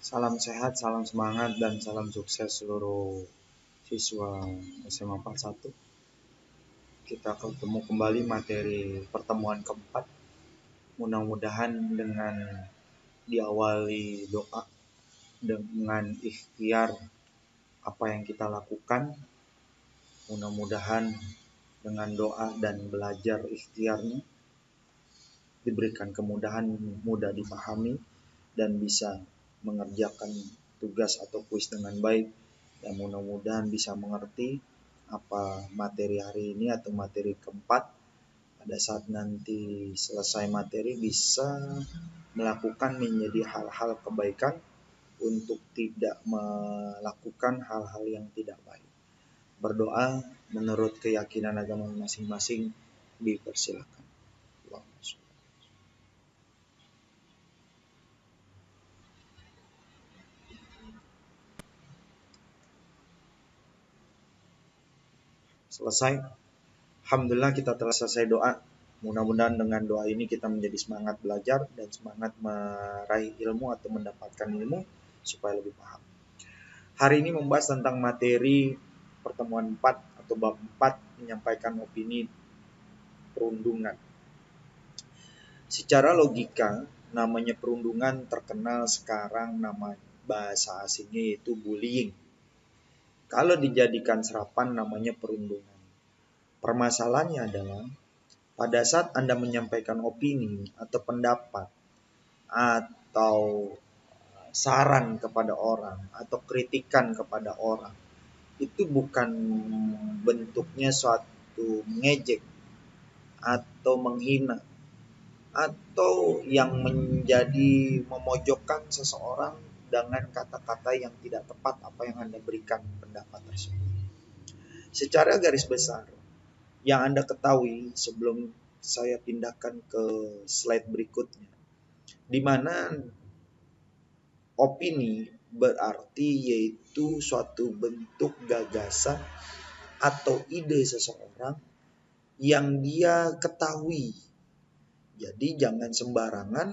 Salam sehat, salam semangat, dan salam sukses seluruh siswa SMA 41. Kita ketemu kembali materi pertemuan keempat. Mudah-mudahan dengan diawali doa dengan ikhtiar apa yang kita lakukan. Mudah-mudahan dengan doa dan belajar ikhtiarnya diberikan kemudahan, mudah dipahami, dan bisa mengerjakan tugas atau kuis dengan baik, dan mudah-mudahan bisa mengerti apa materi hari ini atau materi keempat. Pada saat nanti selesai materi bisa melakukan menjadi hal-hal kebaikan untuk tidak melakukan hal-hal yang tidak baik. Berdoa menurut keyakinan agama masing-masing dipersilakan. Selesai. Alhamdulillah kita telah selesai doa. Mudah-mudahan dengan doa ini kita menjadi semangat belajar dan semangat meraih ilmu atau mendapatkan ilmu supaya lebih paham. Hari ini membahas tentang materi pertemuan 4 atau bab 4, menyampaikan opini perundungan. Secara logika, namanya perundungan terkenal sekarang nama bahasa asingnya yaitu bullying. Kalau dijadikan serapan namanya perundungan. Permasalahannya adalah pada saat Anda menyampaikan opini atau pendapat atau saran kepada orang atau kritikan kepada orang, itu bukan bentuknya suatu mengejek atau menghina atau yang menjadi memojokkan seseorang dengan kata-kata yang tidak tepat apa yang Anda berikan pendapat tersebut. Secara garis besar, yang Anda ketahui sebelum saya pindahkan ke slide berikutnya, di mana opini berarti yaitu suatu bentuk gagasan atau ide seseorang yang dia ketahui. Jadi jangan sembarangan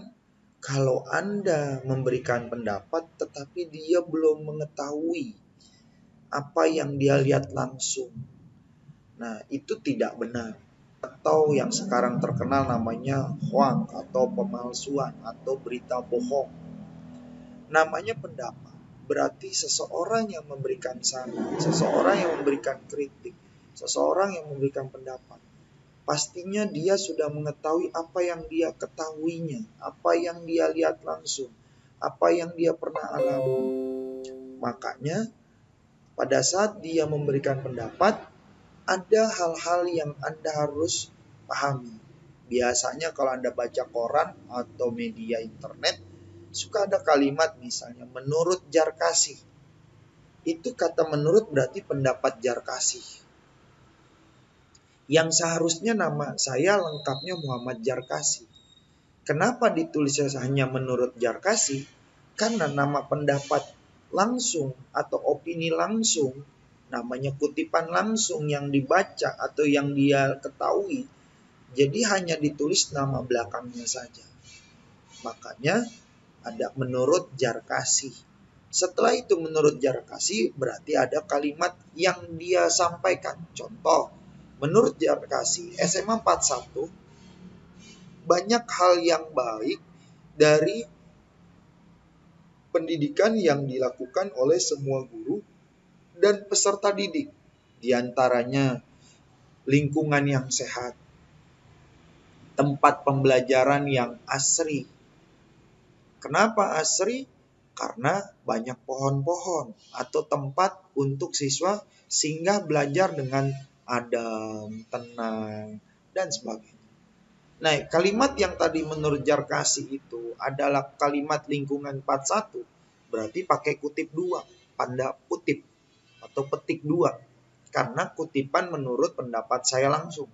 kalau Anda memberikan pendapat tetapi dia belum mengetahui apa yang dia lihat langsung. Nah, itu tidak benar. Atau yang sekarang terkenal namanya hoax atau pemalsuan atau berita bohong. Namanya pendapat, berarti seseorang yang memberikan saran, seseorang yang memberikan kritik, seseorang yang memberikan pendapat, pastinya dia sudah mengetahui apa yang dia ketahuinya, apa yang dia lihat langsung, apa yang dia pernah alami. Makanya pada saat dia memberikan pendapat, ada hal-hal yang Anda harus pahami. Biasanya kalau Anda baca koran atau media internet, suka ada kalimat misalnya menurut Jarkasih. Itu kata menurut berarti pendapat Jarkasih. Yang seharusnya nama saya lengkapnya Muhammad Jarkasih. Kenapa ditulisnya hanya menurut Jarkasih? Karena nama pendapat langsung atau opini langsung, namanya kutipan langsung yang dibaca atau yang dia ketahui, jadi hanya ditulis nama belakangnya saja. Makanya ada menurut Jarkasih. Setelah itu menurut Jarkasih berarti ada kalimat yang dia sampaikan. Contoh, menurut Jarkasih SMA 41 banyak hal yang baik dari pendidikan yang dilakukan oleh semua guru dan peserta didik. Di antaranya lingkungan yang sehat, tempat pembelajaran yang asri. Kenapa asri? Karena banyak pohon-pohon atau tempat untuk siswa singgah belajar dengan adem, tenang, dan sebagainya. Nah, kalimat yang tadi menurut Jarkasih itu adalah kalimat lingkungan 41, berarti pakai kutip 2, tanda kutip atau petik 2, karena kutipan menurut pendapat saya langsung.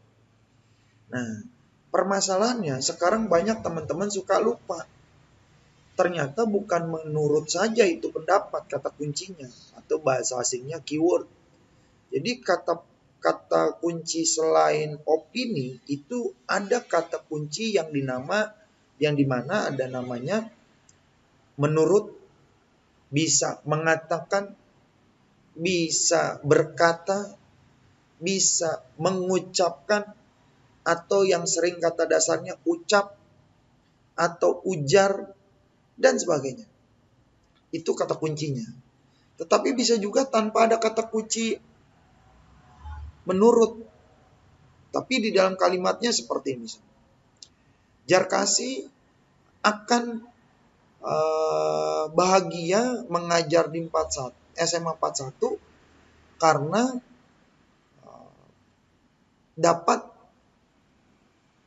Nah, permasalahannya sekarang banyak teman-teman suka lupa. Ternyata bukan menurut saja itu pendapat, kata kuncinya atau bahasa asingnya keyword. Jadi kata kunci selain opini itu ada kata kunci yang dimana ada namanya menurut bisa mengatakan, bisa berkata, bisa mengucapkan, atau yang sering kata dasarnya ucap atau ujar dan sebagainya. Itu kata kuncinya. Tetapi bisa juga tanpa ada kata kunci menurut. Tapi di dalam kalimatnya seperti ini. Jarkasi akan bahagia mengajar di SMA 41 karena dapat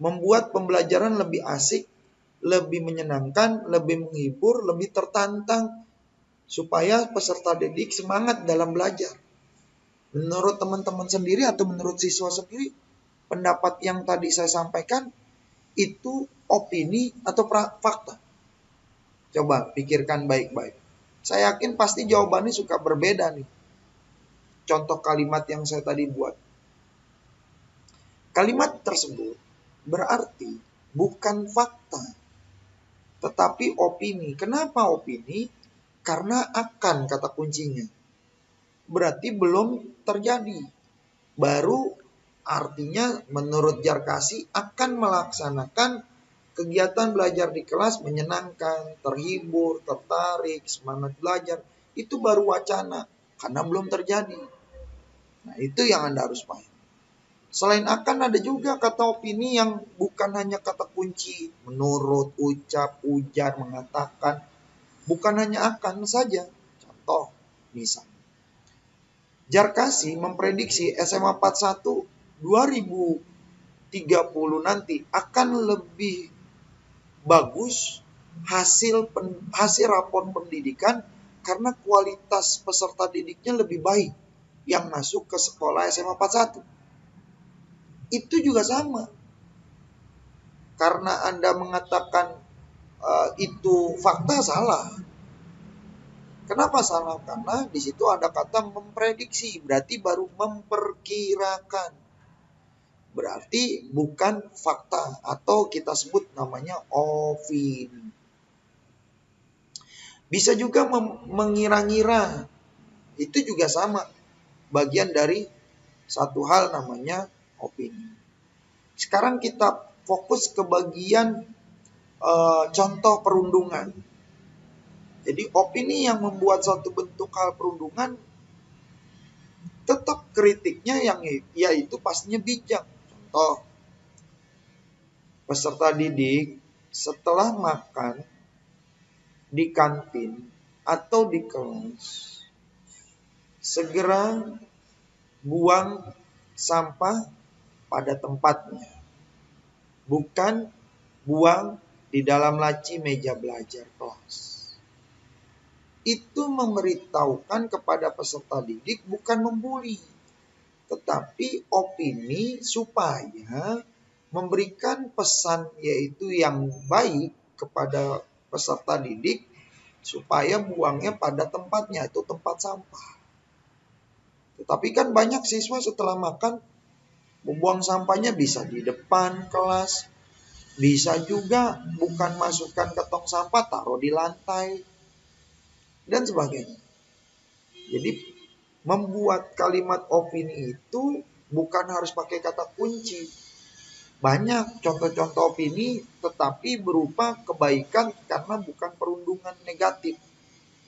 membuat pembelajaran lebih asik, lebih menyenangkan, lebih menghibur, lebih tertantang, supaya peserta didik semangat dalam belajar. Menurut teman-teman sendiri atau menurut siswa sendiri, pendapat yang tadi saya sampaikan itu opini atau fakta? Coba pikirkan baik-baik. Saya yakin pasti jawabannya suka berbeda nih. Contoh kalimat yang saya tadi buat. Kalimat tersebut berarti bukan fakta, tetapi opini. Kenapa opini? Karena akan kata kuncinya. Berarti belum terjadi. Baru artinya menurut Jarkasi akan melaksanakan kegiatan belajar di kelas menyenangkan, terhibur, tertarik, semangat belajar. Itu baru wacana karena belum terjadi. Nah, itu yang Anda harus paham. Selain akan ada juga kata opini yang bukan hanya kata kunci. Menurut, ucap, ujar, mengatakan. Bukan hanya akan saja. Contoh, misalnya. Jarkasi memprediksi SMA 41 2030 nanti akan lebih bagus hasil rapor pendidikan karena kualitas peserta didiknya lebih baik yang masuk ke sekolah SMA 41. Itu juga sama. Karena Anda mengatakan itu fakta, salah. Kenapa salah? Karena di situ ada kata memprediksi, berarti baru memperkirakan. Berarti bukan fakta atau kita sebut namanya opini. Bisa juga mengira-ngira. Itu juga sama. Bagian dari satu hal namanya opini. Sekarang kita fokus ke bagian contoh perundungan. Jadi opini yang membuat suatu bentuk hal perundungan, tetap kritiknya yang yaitu pastinya bijak. Contoh, peserta didik setelah makan di kantin atau di kelas, segera buang sampah pada tempatnya. Bukan buang di dalam laci meja belajar kelas. Itu memberitahukan kepada peserta didik bukan membuli, tetapi opini supaya memberikan pesan yaitu yang baik kepada peserta didik supaya buangnya pada tempatnya, itu tempat sampah. Tetapi kan banyak siswa setelah makan membuang sampahnya bisa di depan kelas, bisa juga bukan masukkan ke tong sampah, taruh di lantai dan sebagainya. Jadi membuat kalimat opini itu bukan harus pakai kata kunci. Banyak contoh-contoh opini tetapi berupa kebaikan karena bukan perundungan negatif,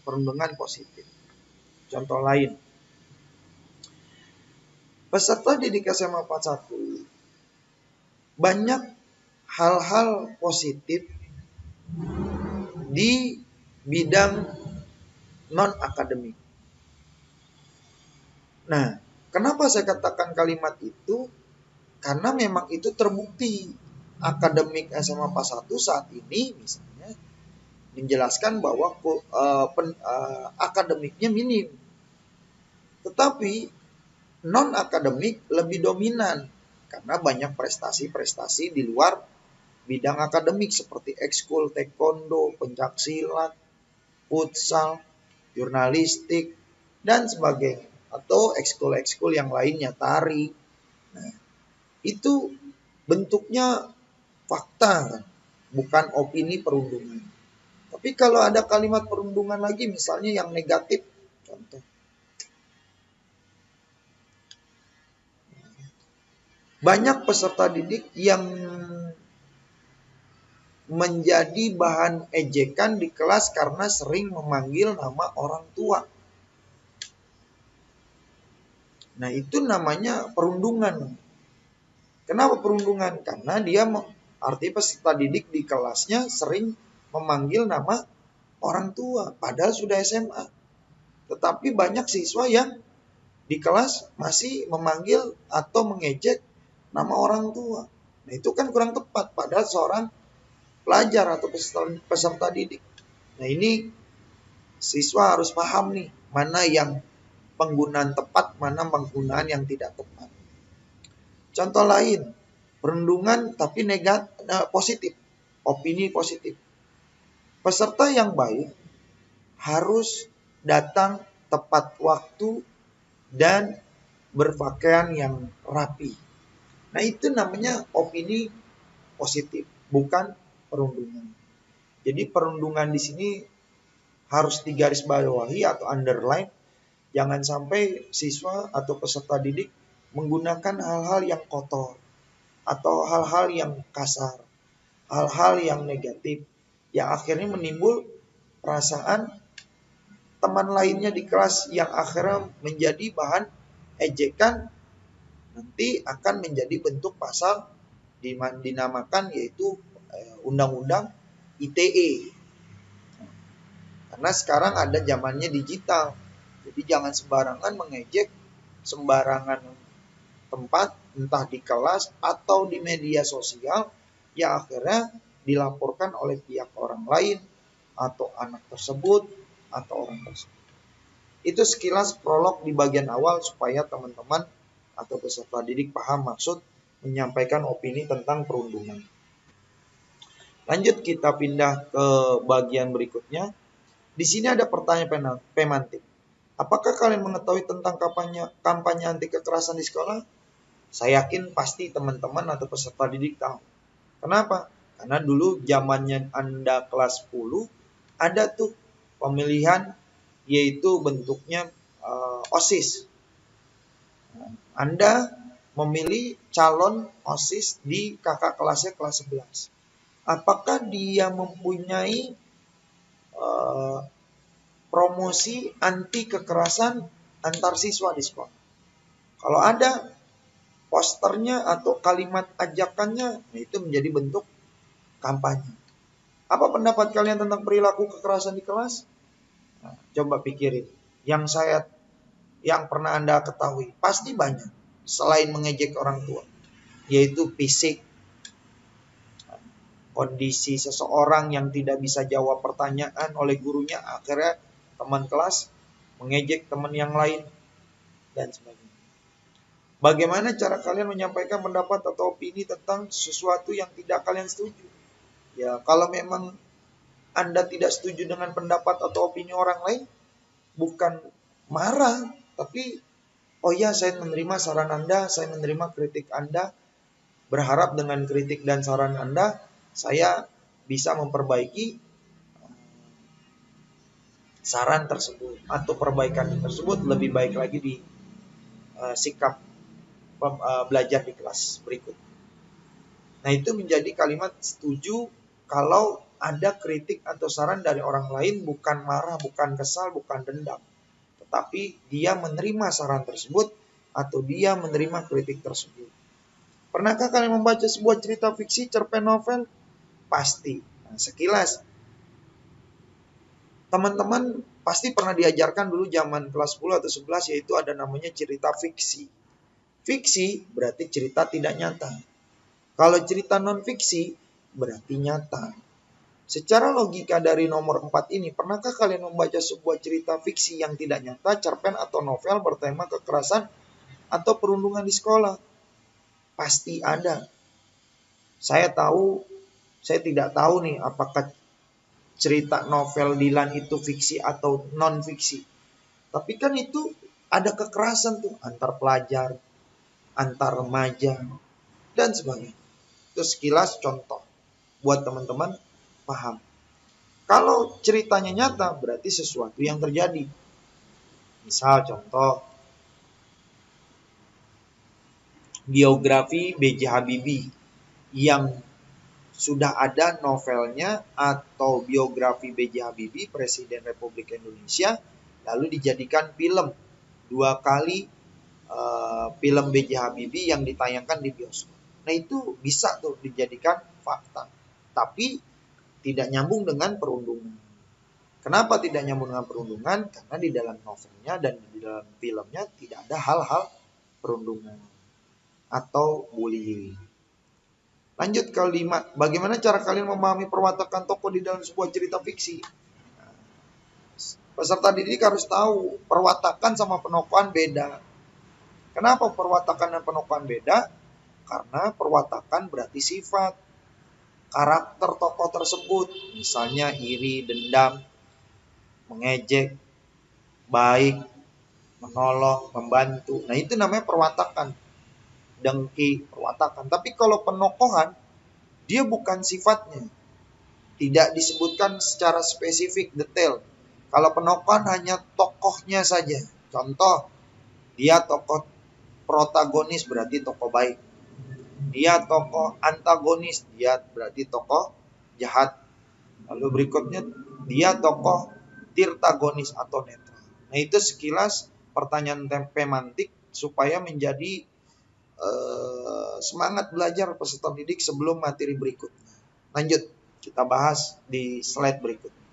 perundungan positif. Contoh lain. Peserta didik SMA 41 banyak hal-hal positif di bidang non-akademik. Nah, kenapa saya katakan kalimat itu? Karena memang itu terbukti. Akademik SMA 41 saat ini misalnya menjelaskan bahwa akademiknya minim. Tetapi non-akademik lebih dominan karena banyak prestasi-prestasi di luar bidang akademik seperti ekskul taekwondo, pencaksilat, futsal, jurnalistik, dan sebagainya. Atau ekskul-ekskul yang lainnya, tari. Nah, itu bentuknya fakta kan? Bukan opini perundungan. Tapi kalau ada kalimat perundungan lagi, misalnya yang negatif, contoh. Banyak peserta didik yang menjadi bahan ejekan di kelas karena sering memanggil nama orang tua. Nah, itu namanya perundungan. Kenapa perundungan? Karena dia arti peserta didik di kelasnya sering memanggil nama orang tua, padahal sudah SMA. Tetapi banyak siswa yang di kelas masih memanggil atau mengejek nama orang tua. Nah, itu kan kurang tepat, padahal seorang pelajar atau peserta didik. Nah, ini siswa harus paham nih, mana yang penggunaan tepat, mana penggunaan yang tidak tepat. Contoh lain, perundungan tapi positif, opini positif. Peserta yang baik harus datang tepat waktu dan berpakaian yang rapi. Nah, itu namanya opini positif, bukan perundungan. Jadi perundungan di sini harus digarisbawahi atau underline. Jangan sampai siswa atau peserta didik menggunakan hal-hal yang kotor atau hal-hal yang kasar, hal-hal yang negatif, yang akhirnya menimbul perasaan teman lainnya di kelas yang akhirnya menjadi bahan ejekan, nanti akan menjadi bentuk pasal dinamakan yaitu Undang-Undang ITE. Karena sekarang ada zamannya digital, jadi jangan sembarangan mengejek sembarangan tempat, entah di kelas atau di media sosial, yang akhirnya dilaporkan oleh pihak orang lain atau anak tersebut atau orang tersebut. Itu sekilas prolog di bagian awal supaya teman-teman atau peserta didik paham maksud menyampaikan opini tentang perundungan. Lanjut, kita pindah ke bagian berikutnya. Di sini ada pertanyaan pemantik. Apakah kalian mengetahui tentang kampanye anti kekerasan di sekolah? Saya yakin pasti teman-teman atau peserta didik tahu. Kenapa? Karena dulu zamannya Anda kelas 10 ada tuh pemilihan, yaitu bentuknya OSIS. Anda memilih calon OSIS di kakak kelasnya kelas 11. Apakah dia mempunyai promosi anti kekerasan antar siswa di sekolah? Kalau ada posternya atau kalimat ajakannya, itu menjadi bentuk kampanye. Apa pendapat kalian tentang perilaku kekerasan di kelas? Nah, coba pikirin. Yang pernah Anda ketahui pasti banyak. Selain mengejek orang tua, yaitu fisik, kondisi seseorang yang tidak bisa jawab pertanyaan oleh gurunya, akhirnya teman kelas mengejek teman yang lain, dan sebagainya. Bagaimana cara kalian menyampaikan pendapat atau opini tentang sesuatu yang tidak kalian setuju? Ya, kalau memang Anda tidak setuju dengan pendapat atau opini orang lain, bukan marah, tapi oh ya, saya menerima saran Anda, saya menerima kritik Anda, berharap dengan kritik dan saran Anda, saya bisa memperbaiki saran tersebut atau perbaikan tersebut lebih baik lagi di sikap belajar di kelas berikut. Nah, itu menjadi kalimat setuju kalau ada kritik atau saran dari orang lain, bukan marah, bukan kesal, bukan dendam, tetapi dia menerima saran tersebut atau dia menerima kritik tersebut. Pernahkah kalian membaca sebuah cerita fiksi, cerpen, novel? Pasti. Nah, sekilas teman-teman pasti pernah diajarkan dulu zaman kelas 10 atau 11, yaitu ada namanya cerita fiksi. Fiksi berarti cerita tidak nyata. Kalau cerita non-fiksi berarti nyata. Secara logika dari nomor 4 ini, pernahkah kalian membaca sebuah cerita fiksi yang tidak nyata, cerpen atau novel bertema kekerasan atau perundungan di sekolah? Pasti ada. Saya tidak tahu nih apakah cerita novel Dilan itu fiksi atau non-fiksi. Tapi kan itu ada kekerasan tuh antar pelajar, antar remaja, dan sebagainya. Itu sekilas contoh buat teman-teman paham. Kalau ceritanya nyata berarti sesuatu yang terjadi. Misal contoh biografi B.J. Habibie yang sudah ada novelnya, atau biografi B.J. Habibie Presiden Republik Indonesia lalu dijadikan film 2 kali, film B.J. Habibie yang ditayangkan di bioskop. Nah itu bisa tuh dijadikan fakta, tapi tidak nyambung dengan perundungan. Kenapa tidak nyambung dengan perundungan? Karena di dalam novelnya dan di dalam filmnya tidak ada hal-hal perundungan atau bullying. Lanjut ke 5. Bagaimana cara kalian memahami perwatakan tokoh di dalam sebuah cerita fiksi? Peserta didik harus tahu perwatakan sama penokohan beda. Kenapa perwatakan dan penokohan beda? Karena perwatakan berarti sifat, karakter tokoh tersebut. Misalnya iri, dendam, mengejek, baik, menolong, membantu. Nah itu namanya perwatakan. Dengki, perwatakan. Tapi kalau penokohan, dia bukan sifatnya. Tidak disebutkan secara spesifik, detail. Kalau penokohan hanya tokohnya saja. Contoh, dia tokoh protagonis berarti tokoh baik. Dia tokoh antagonis, dia berarti tokoh jahat. Lalu berikutnya, dia tokoh tirtagonis atau netral. Nah itu sekilas pertanyaan pemantik supaya menjadi semangat belajar peserta didik sebelum materi berikutnya. Lanjut, kita bahas di slide berikutnya.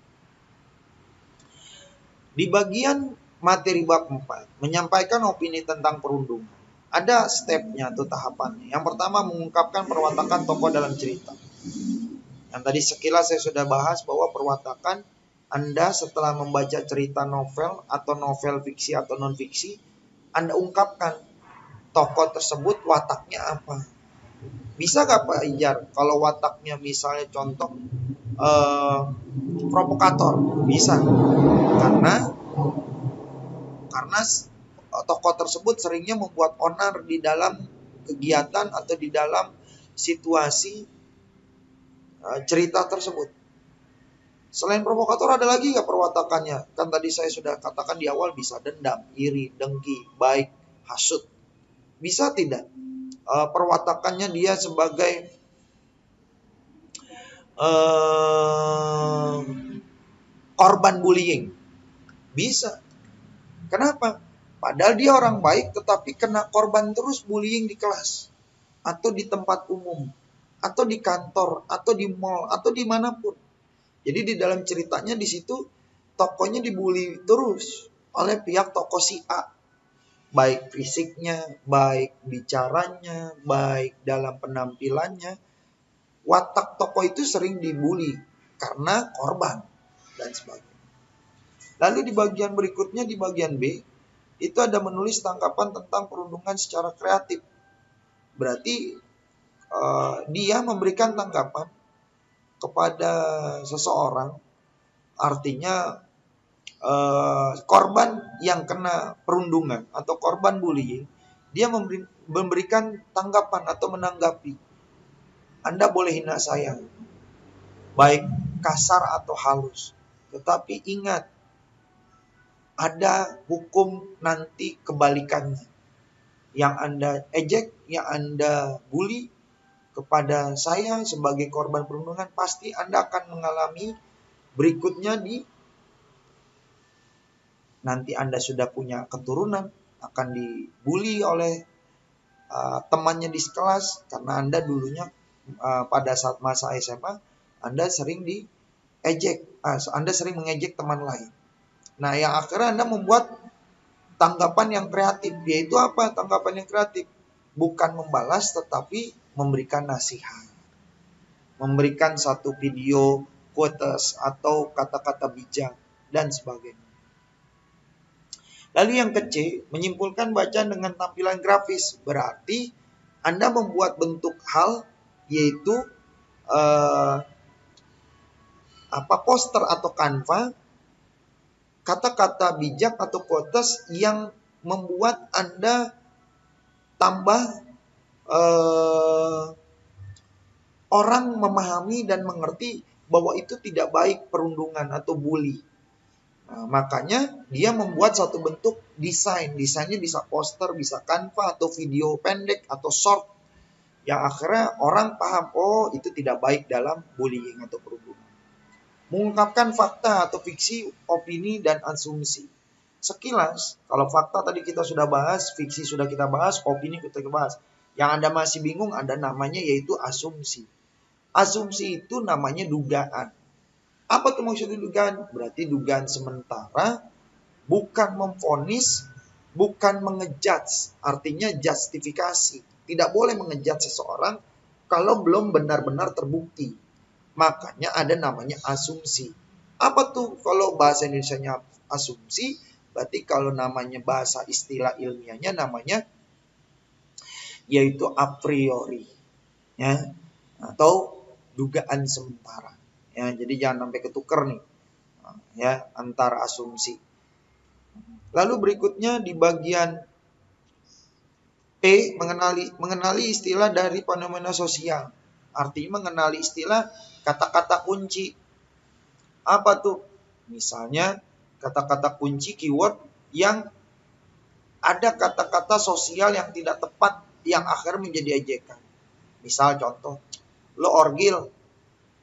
Di bagian materi bab 4, menyampaikan opini tentang perundungan. Ada stepnya atau tahapannya. Yang pertama, mengungkapkan perwatakan tokoh dalam cerita. Yang tadi sekilas saya sudah bahas bahwa perwatakan Anda setelah membaca cerita novel atau novel fiksi atau non fiksi, Anda ungkapkan tokoh tersebut wataknya apa. Bisa gak Pak Ijar kalau wataknya misalnya contoh provokator? Bisa. Karena tokoh tersebut seringnya membuat onar di dalam kegiatan atau di dalam situasi cerita tersebut. Selain provokator ada lagi gak perwatakannya? Kan tadi saya sudah katakan di awal bisa dendam, iri, dengki, baik, hasut. Bisa tidak? Perwatakannya dia sebagai korban bullying. Bisa. Kenapa? Padahal dia orang baik tetapi kena korban terus bullying di kelas, atau di tempat umum, atau di kantor, atau di mall, atau dimanapun. Jadi di dalam ceritanya di situ tokohnya dibully terus oleh pihak tokoh si A. Baik fisiknya, baik bicaranya, baik dalam penampilannya. Watak tokoh itu sering dibully karena korban dan sebagainya. Lalu di bagian berikutnya, di bagian B, itu ada menulis tanggapan tentang perundungan secara kreatif. Berarti dia memberikan tanggapan kepada seseorang, artinya korban yang kena perundungan atau korban bullying, dia memberikan tanggapan atau menanggapi. Anda boleh hina saya, baik kasar atau halus, tetapi ingat, ada hukum nanti kebalikannya. Yang Anda ejek, yang Anda bully kepada saya sebagai korban perundungan, pasti Anda akan mengalami berikutnya nanti Anda sudah punya keturunan, akan dibully oleh temannya di kelas, karena Anda dulunya pada saat masa SMA, Anda sering diejek, Anda sering mengejek teman lain. Nah yang akhirnya Anda membuat tanggapan yang kreatif. Yaitu apa tanggapan yang kreatif? Bukan membalas tetapi memberikan nasihat, memberikan satu video quotes atau kata-kata bijak dan sebagainya. Lalu yang ke-C, menyimpulkan bacaan dengan tampilan grafis. Berarti Anda membuat bentuk hal, yaitu poster atau kanva, kata-kata bijak atau quotes yang membuat Anda tambah orang memahami dan mengerti bahwa itu tidak baik perundungan atau bully. Nah, makanya dia membuat satu bentuk desain. Desainnya bisa poster, bisa Canva, atau video pendek, atau short. Yang akhirnya orang paham, oh itu tidak baik dalam bullying atau perundungan. Mengungkapkan fakta atau fiksi, opini, dan asumsi. Sekilas, kalau fakta tadi kita sudah bahas, fiksi sudah kita bahas, opini kita bahas. Yang Anda masih bingung ada namanya yaitu asumsi. Asumsi itu namanya dugaan. Apa tuh maksudnya dugaan? Berarti dugaan sementara, bukan memvonis, bukan mengejudge. Artinya justifikasi. Tidak boleh mengejudge seseorang kalau belum benar-benar terbukti. Makanya ada namanya asumsi. Apa tuh kalau bahasa Indonesianya asumsi? Berarti kalau namanya bahasa istilah ilmiahnya namanya yaitu a priori, ya, atau dugaan sementara. Ya, jadi jangan sampai ketuker nih, ya, antara asumsi. Lalu berikutnya di bagian E, mengenali istilah dari fenomena sosial. Artinya mengenali istilah kata-kata kunci. Apa tuh? Misalnya kata-kata kunci keyword yang ada kata-kata sosial yang tidak tepat yang akhirnya menjadi ejekan. Misal contoh, lo orgil,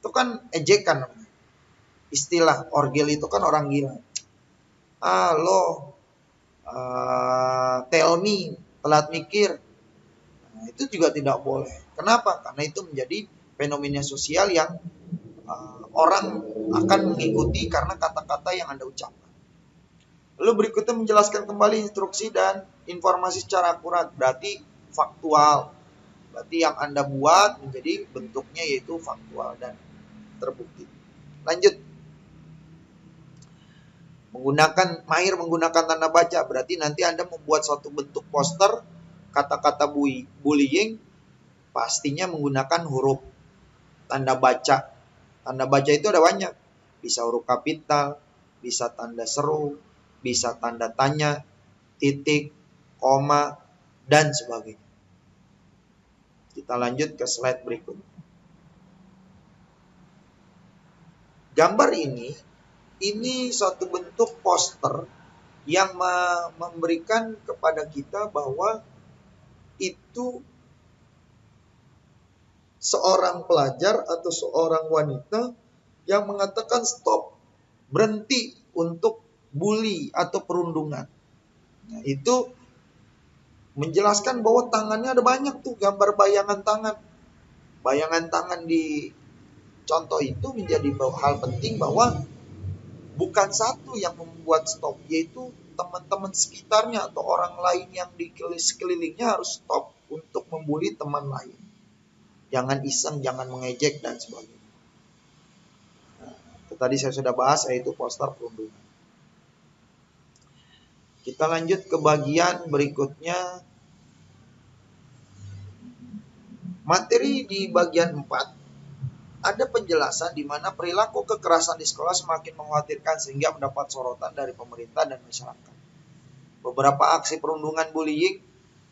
itu kan ejekan. Istilah orgil itu kan orang gila. Lo tell me, telat mikir. Nah, itu juga tidak boleh. Kenapa? Karena itu menjadi fenomena sosial yang orang akan mengikuti karena kata-kata yang Anda ucapkan. Lalu berikutnya menjelaskan kembali instruksi dan informasi secara akurat. Berarti faktual. Berarti yang Anda buat menjadi bentuknya yaitu faktual dan terbukti. Lanjut. Mahir menggunakan tanda baca. Berarti nanti Anda membuat suatu bentuk poster kata-kata bullying pastinya menggunakan huruf tanda baca. Tanda baca itu ada banyak. Bisa huruf kapital, bisa tanda seru, bisa tanda tanya, titik, koma, dan sebagainya. Kita lanjut ke slide berikut. Gambar ini suatu bentuk poster yang memberikan kepada kita bahwa itu seorang pelajar atau seorang wanita yang mengatakan stop, berhenti untuk bully atau perundungan. Nah, itu menjelaskan bahwa tangannya ada banyak tuh gambar bayangan tangan. Bayangan tangan di contoh itu menjadi hal penting bahwa bukan satu yang membuat stop, yaitu teman-teman sekitarnya atau orang lain yang di sekelilingnya harus stop untuk membuli teman lain. Jangan iseng, jangan mengejek dan sebagainya. Nah, itu tadi saya sudah bahas yaitu poster perundungan. Kita lanjut ke bagian berikutnya. Materi di bagian 4 ada penjelasan di mana perilaku kekerasan di sekolah semakin mengkhawatirkan sehingga mendapat sorotan dari pemerintah dan masyarakat. Beberapa aksi perundungan bullying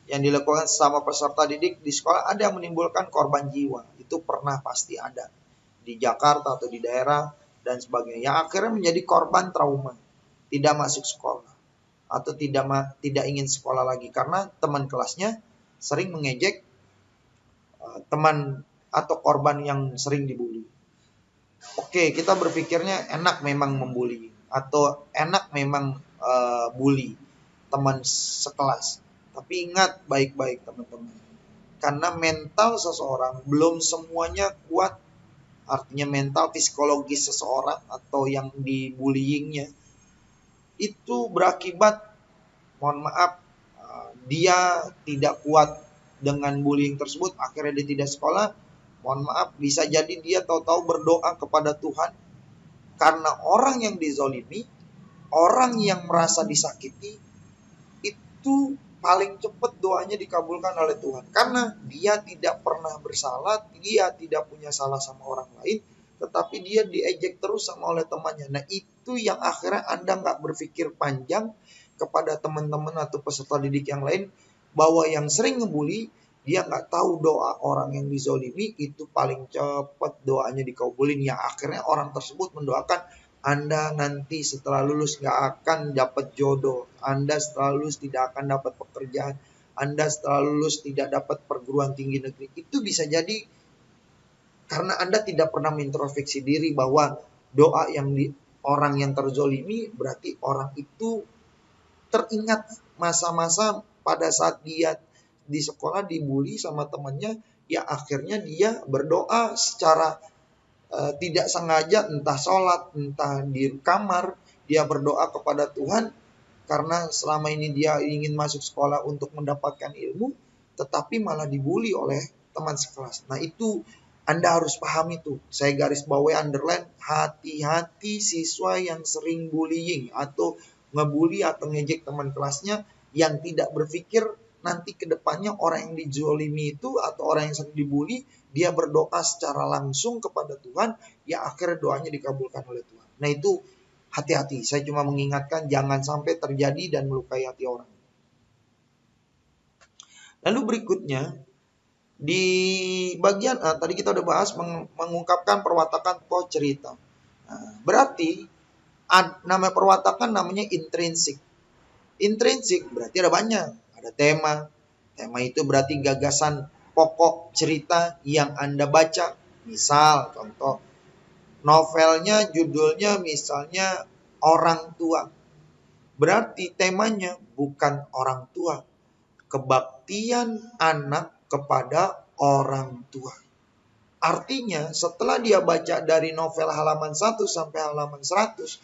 yang dilakukan sesama peserta didik di sekolah ada yang menimbulkan korban jiwa. Itu pernah pasti ada di Jakarta atau di daerah dan sebagainya. Yang akhirnya menjadi korban trauma, tidak masuk sekolah atau tidak ingin sekolah lagi karena teman kelasnya sering mengejek teman atau korban yang sering dibully. Oke, kita berpikirnya enak memang membuli atau enak memang bully teman sekelas. Tapi ingat baik-baik teman-teman. Karena mental seseorang belum semuanya kuat. Artinya mental psikologis seseorang atau yang dibullyingnya itu berakibat, mohon maaf, dia tidak kuat dengan bullying tersebut, akhirnya dia tidak sekolah. Mohon maaf, bisa jadi dia tahu-tahu berdoa kepada Tuhan karena orang yang dizolimi, orang yang merasa disakiti, itu paling cepat doanya dikabulkan oleh Tuhan. Karena dia tidak pernah bersalah, dia tidak punya salah sama orang lain, tetapi dia diejek terus sama oleh temannya. Nah, itu yang akhirnya Anda nggak berpikir panjang kepada teman-teman atau peserta didik yang lain, bahwa yang sering ngebully, dia nggak tahu doa orang yang dizolimi itu paling cepat doanya dikabulin. Ya akhirnya orang tersebut mendoakan, Anda nanti setelah lulus nggak akan dapat jodoh, Anda setelah lulus tidak akan dapat pekerjaan, Anda setelah lulus tidak dapat perguruan tinggi negeri. Itu bisa jadi karena Anda tidak pernah mengintrospeksi diri bahwa doa yang orang yang terzolimi berarti orang itu teringat masa-masa pada saat dia di sekolah dibully sama temannya, ya akhirnya dia berdoa secara tidak sengaja, entah sholat, entah di kamar, dia berdoa kepada Tuhan karena selama ini dia ingin masuk sekolah untuk mendapatkan ilmu, tetapi malah dibully oleh teman sekelas. Nah itu Anda harus paham itu. Saya garis bawahi underline, hati-hati siswa yang sering bullying atau ngebully atau ngejek teman kelasnya yang tidak berpikir nanti ke depannya orang yang dijolimi itu atau orang yang sering dibully, dia berdoa secara langsung kepada Tuhan, ya akhirnya doanya dikabulkan oleh Tuhan. Nah itu hati-hati, saya cuma mengingatkan jangan sampai terjadi dan melukai hati orang. Lalu berikutnya, di bagian A tadi kita udah bahas mengungkapkan perwatakan atau cerita. Nah, berarti nama perwatakan namanya intrinsik. Intrinsik berarti ada banyak. Ada tema. Tema itu berarti gagasan pokok cerita yang Anda baca. Misal, contoh, novelnya judulnya misalnya Orang Tua. Berarti temanya bukan orang tua. Kebaktian anak kepada orang tua. Artinya setelah dia baca dari novel halaman 1 sampai halaman 100,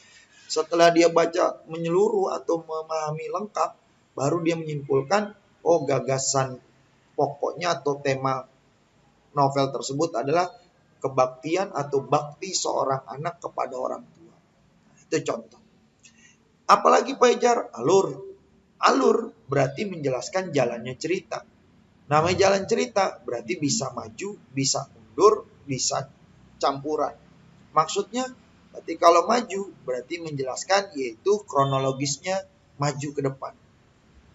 setelah dia baca menyeluruh atau memahami lengkap, baru dia menyimpulkan, oh gagasan pokoknya atau tema novel tersebut adalah kebaktian atau bakti seorang anak kepada orang tua. Nah, itu contoh. Apalagi Pak Ejar? Alur. Alur berarti menjelaskan jalannya cerita. Namanya jalan cerita berarti bisa maju, bisa mundur, bisa campuran. Maksudnya berarti kalau maju berarti menjelaskan yaitu kronologisnya maju ke depan.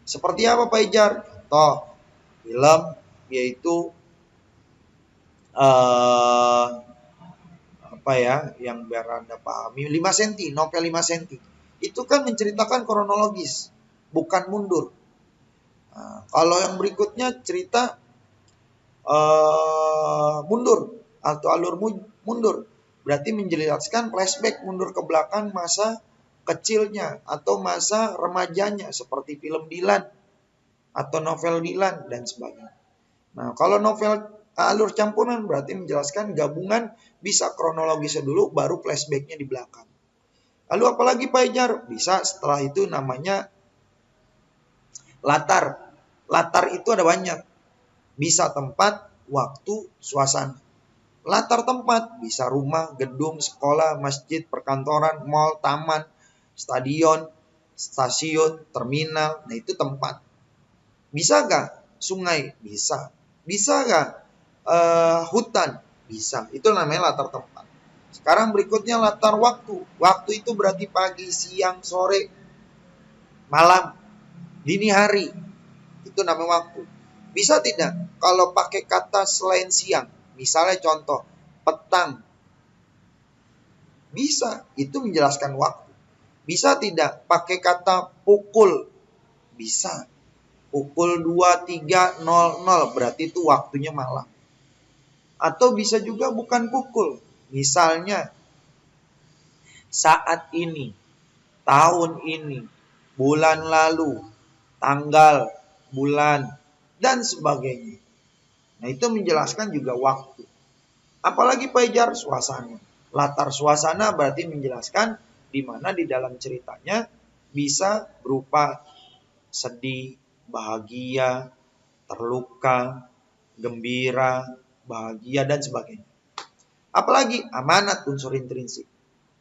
Seperti apa Pak Ejar? Contoh film yaitu apa ya yang biar Anda pahami 5 cm, novel 5 cm. Itu kan menceritakan kronologis, bukan mundur. Nah, kalau yang berikutnya cerita mundur atau alur mundur, berarti menjelaskan flashback mundur ke belakang masa kecilnya atau masa remajanya seperti film Dilan atau novel Dilan dan sebagainya. Nah, kalau novel alur campuran berarti menjelaskan gabungan bisa kronologisnya dulu baru flashbacknya di belakang. Lalu apalagi Pak Ejar? Bisa setelah itu namanya latar. Latar itu ada banyak. Bisa tempat, waktu, suasana. Latar tempat bisa rumah, gedung, sekolah, masjid, perkantoran, mal, taman, stadion, stasiun, terminal. Nah itu tempat. Bisa gak sungai? Bisa. Bisa gak hutan? Bisa. Itu namanya latar tempat. Sekarang berikutnya latar waktu. Waktu itu berarti pagi, siang, sore, malam, dini hari. Itu namanya waktu. Bisa tidak kalau pakai kata selain siang? Misalnya contoh, petang. Bisa, itu menjelaskan waktu. Bisa tidak pakai kata pukul? Bisa. Pukul 23.00 berarti itu waktunya malam. Atau bisa juga bukan pukul. Misalnya saat ini, tahun ini, bulan lalu, tanggal, bulan, dan sebagainya. Nah itu menjelaskan juga waktu. Apalagi Pak Ejar? Suasana. Latar suasana berarti menjelaskan di mana di dalam ceritanya bisa berupa sedih, bahagia, terluka, gembira, bahagia, dan sebagainya. Apalagi amanat unsur intrinsik.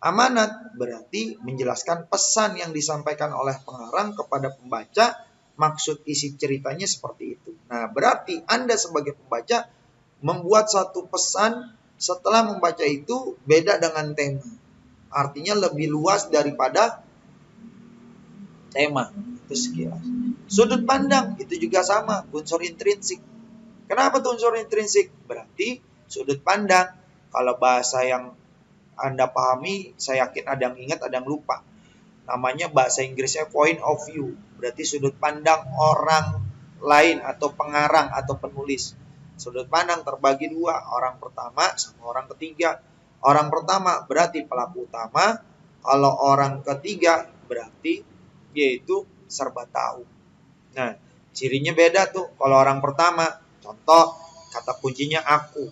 Amanat berarti menjelaskan pesan yang disampaikan oleh pengarang kepada pembaca, maksud isi ceritanya seperti itu. Nah, berarti Anda sebagai pembaca membuat satu pesan setelah membaca itu beda dengan tema. Artinya lebih luas daripada tema. Itu sekilas. Sudut pandang itu juga sama, unsur intrinsik. Kenapa tuh unsur intrinsik? Berarti sudut pandang. Kalau bahasa yang Anda pahami, saya yakin ada yang ingat, ada yang lupa. Namanya bahasa Inggrisnya point of view. Berarti sudut pandang orang lain atau pengarang atau penulis. Sudut pandang terbagi dua, orang pertama sama orang ketiga. Orang pertama berarti pelaku utama, kalau orang ketiga berarti yaitu serba tahu. Nah, cirinya beda tuh. Kalau orang pertama, contoh kata kuncinya aku,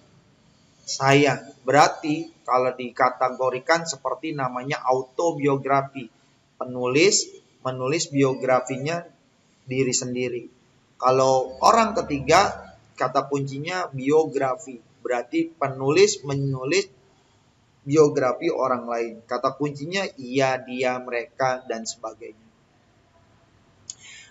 saya. Berarti kalau dikategorikan seperti namanya autobiografi. Penulis menulis biografinya diri sendiri. Kalau orang ketiga, kata kuncinya biografi. Berarti penulis menulis biografi orang lain. Kata kuncinya ia, dia, mereka, dan sebagainya.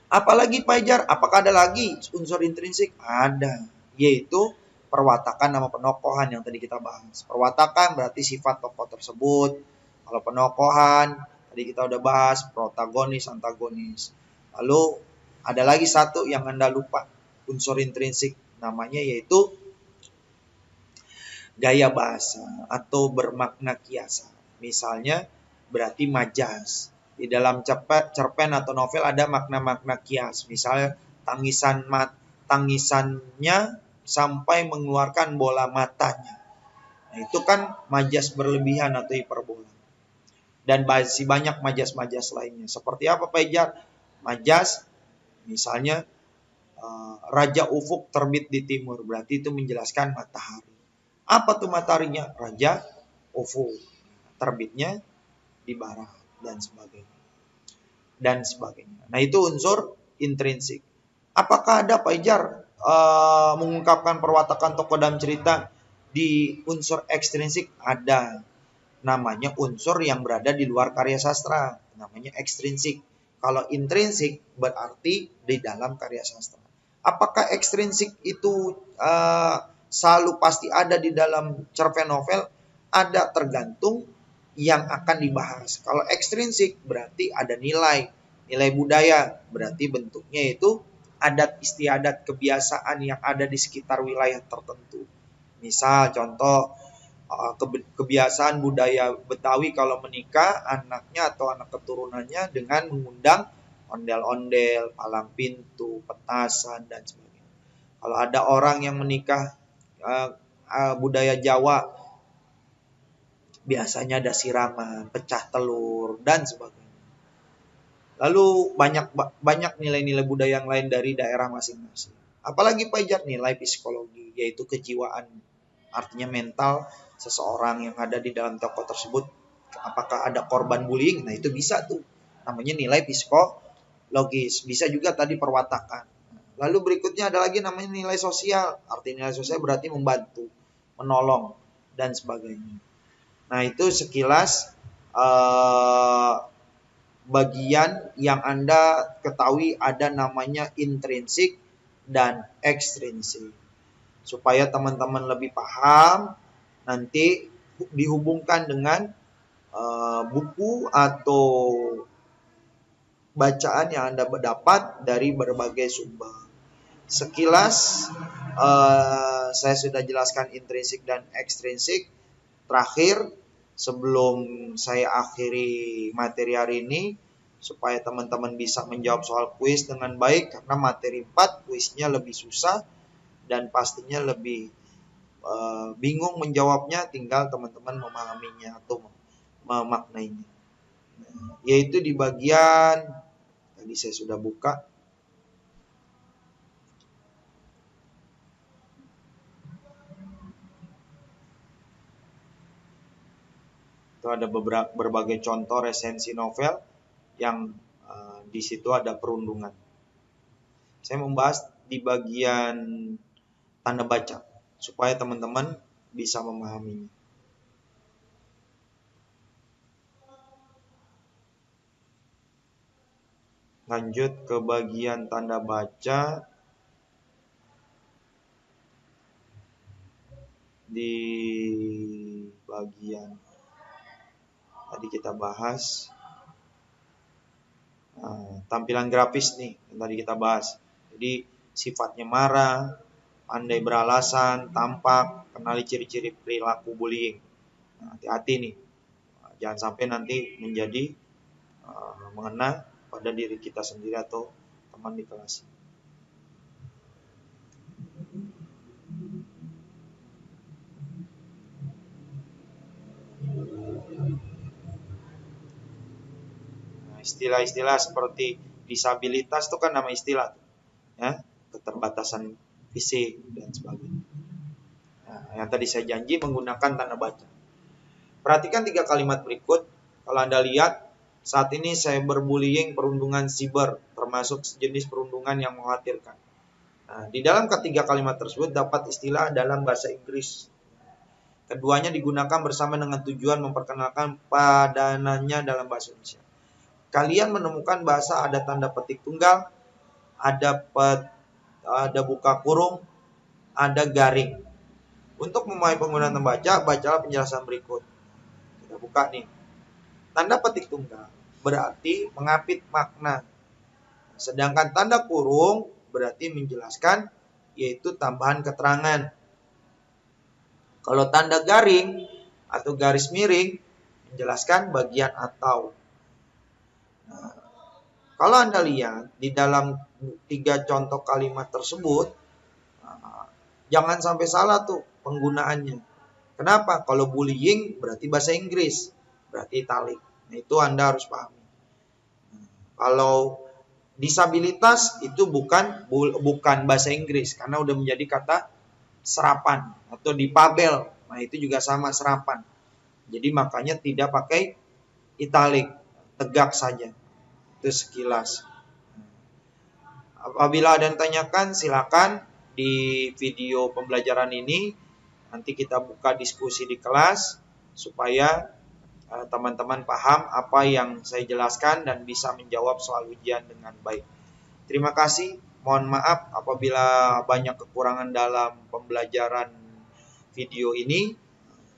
Apalagi Pajar, apakah ada lagi unsur intrinsik? Ada, yaitu perwatakan nama penokohan yang tadi kita bahas. Perwatakan berarti sifat tokoh tersebut. Kalau penokohan, tadi kita udah bahas protagonis, antagonis. Lalu ada lagi satu yang Anda lupa, unsur intrinsik. Namanya yaitu gaya bahasa atau bermakna kiasan. Misalnya berarti majas. Di dalam cerpen atau novel ada makna-makna kias. Misalnya tangisannya sampai mengeluarkan bola matanya. Nah, itu kan majas berlebihan atau hiperbola. Dan masih banyak majas-majas lainnya. Seperti apa Pak Ijar? Majas misalnya Raja Ufuk terbit di timur. Berarti itu menjelaskan matahari. Apa tuh mataharinya? Raja Ufuk. Terbitnya di barat dan sebagainya. Nah, itu unsur intrinsik. Apakah ada Pak Ijar mengungkapkan perwatakan tokoh dalam cerita di unsur ekstrinsik? Ada. Namanya unsur yang berada di luar karya sastra. Namanya ekstrinsik. Kalau intrinsik berarti di dalam karya sastra. Apakah ekstrinsik itu selalu pasti ada di dalam cerpen novel? Ada, tergantung yang akan dibahas. Kalau ekstrinsik berarti ada nilai budaya, berarti bentuknya itu adat istiadat kebiasaan yang ada di sekitar wilayah tertentu. Misal contoh kebiasaan budaya Betawi kalau menikah anaknya atau anak keturunannya dengan mengundang ondel-ondel, palang pintu, petasan dan sebagainya. Kalau ada orang yang menikah budaya Jawa, biasanya ada siraman, pecah telur, dan sebagainya. Lalu banyak nilai-nilai budaya yang lain dari daerah masing-masing. Apalagi Pak Ijar, nilai psikologi, yaitu kejiwaan. Artinya mental seseorang yang ada di dalam tokoh tersebut. Apakah ada korban bullying? Nah, itu bisa tuh. Namanya nilai psikologis. Bisa juga tadi perwatakan. Lalu berikutnya ada lagi namanya nilai sosial. Arti nilai sosial berarti membantu, menolong, dan sebagainya. Nah, itu sekilas bagian yang Anda ketahui ada namanya intrinsik dan ekstrinsik. Supaya teman-teman lebih paham, nanti dihubungkan dengan buku atau bacaan yang Anda dapat dari berbagai sumber. Sekilas saya sudah jelaskan intrinsik dan ekstrinsik. Terakhir, sebelum saya akhiri materi hari ini, supaya teman-teman bisa menjawab soal kuis dengan baik, karena materi 4 kuisnya lebih susah dan pastinya lebih bingung menjawabnya, tinggal teman-teman memahaminya atau memaknainya. Yaitu di bagian, tadi saya sudah buka, itu ada berbagai contoh resensi novel yang di situ ada perundungan. Saya membahas di bagian tanda baca supaya teman-teman bisa memahaminya. Lanjut ke bagian tanda baca di bagian tadi kita bahas tampilan grafis nih yang tadi kita bahas. Jadi sifatnya marah, pandai beralasan, tampak, kenali ciri-ciri perilaku bullying. Nah, hati-hati nih, jangan sampai nanti menjadi mengena pada diri kita sendiri atau teman di kelas. Nah, istilah-istilah seperti disabilitas itu kan nama istilah, ya, keterbatasan fisik dan sebagainya. Nah, yang tadi saya janji menggunakan tanda baca. Perhatikan 3 kalimat berikut. Kalau Anda lihat, saat ini cyberbullying perundungan siber, termasuk sejenis perundungan yang mengkhawatirkan. Nah, di dalam ketiga kalimat tersebut dapat istilah dalam bahasa Inggris. Keduanya digunakan bersama dengan tujuan memperkenalkan padanannya dalam bahasa Indonesia. Kalian menemukan bahasa ada tanda petik tunggal, ada buka kurung, ada garing. Untuk memahami penggunaan membaca, bacalah penjelasan berikut. Kita buka nih. Tanda petik tunggal berarti mengapit makna. Sedangkan tanda kurung berarti menjelaskan, yaitu tambahan keterangan. Kalau tanda garing atau garis miring menjelaskan bagian atau. Nah, kalau Anda lihat di dalam 3 contoh kalimat tersebut, jangan sampai salah tuh penggunaannya. Kenapa? Kalau bullying berarti bahasa Inggris, berarti italic. Nah, itu Anda harus pahami. Kalau disabilitas itu bukan bahasa Inggris karena udah menjadi kata serapan atau dipabel. Nah, itu juga sama serapan. Jadi makanya tidak pakai italic, tegak saja. Itu sekilas. Apabila ada yang tanyakan, silakan di video pembelajaran ini. Nanti kita buka diskusi di kelas supaya teman-teman paham apa yang saya jelaskan dan bisa menjawab soal ujian dengan baik. Terima kasih. Mohon maaf apabila banyak kekurangan dalam pembelajaran video ini.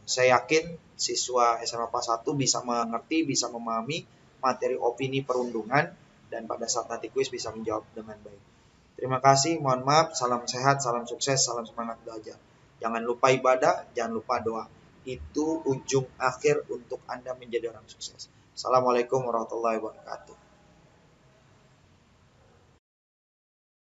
Saya yakin siswa SMA PAS 1 bisa mengerti, bisa memahami materi opini perundungan, dan pada saat nanti kuis bisa menjawab dengan baik. Terima kasih, mohon maaf, salam sehat, salam sukses, salam semangat belajar. Jangan lupa ibadah, jangan lupa doa. Itu ujung akhir untuk Anda menjadi orang sukses. Assalamualaikum warahmatullahi wabarakatuh.